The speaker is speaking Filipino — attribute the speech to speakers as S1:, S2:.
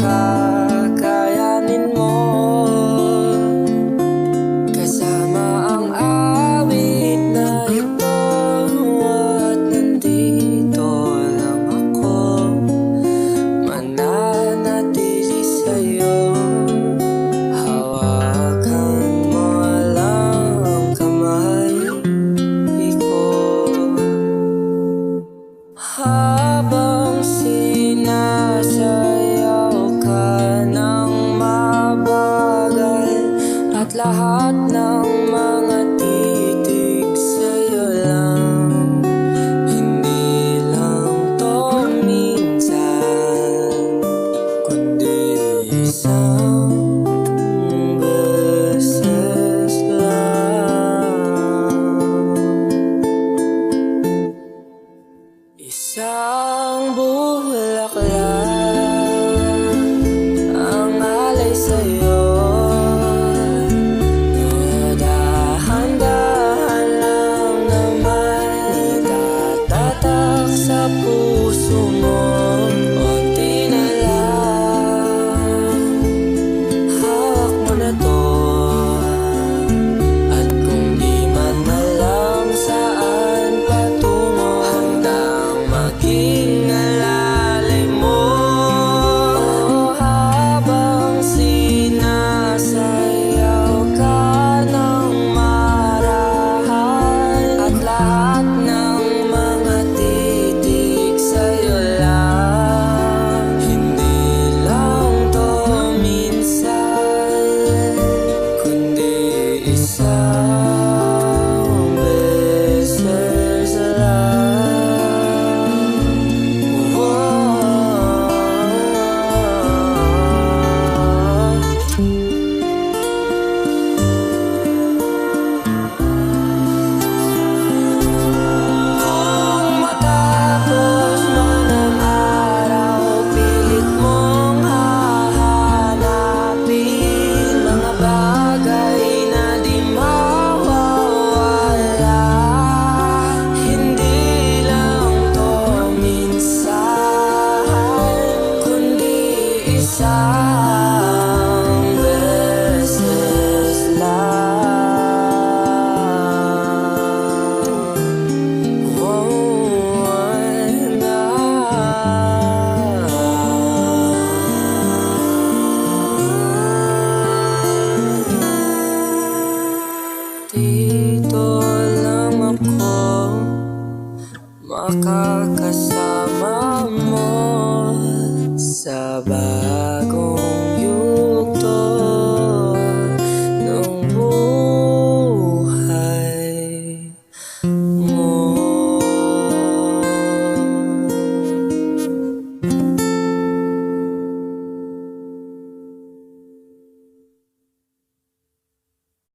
S1: kakayanin mo. Kasama ang awit na ito, at nandito lang ako, mananatili sa'yo. Hawakan mo lang ang kamay ko, habang sinasayaw ka ng mabagal, at lahat ng mga titig sa'yo lang. Hindi lang to minsan, kundi isang beses lang. Isang bulaklak ang alay sa'yo, dahan-dahan lang naman itatatak sa puso mo. Unti na lang, hawak mo na to, at kung di man alam saan patungo, handang maging alalay mo. Habang sinasayaw ka ng marahan, at lahat ng mga titig sa'yo lang. Hindi lang to minsan, kundi isang beses lang. Kung matapos man ang araw, pilit mong hahanapin mga bagay na di mawawala. Hindi lang to minsan, kundi isa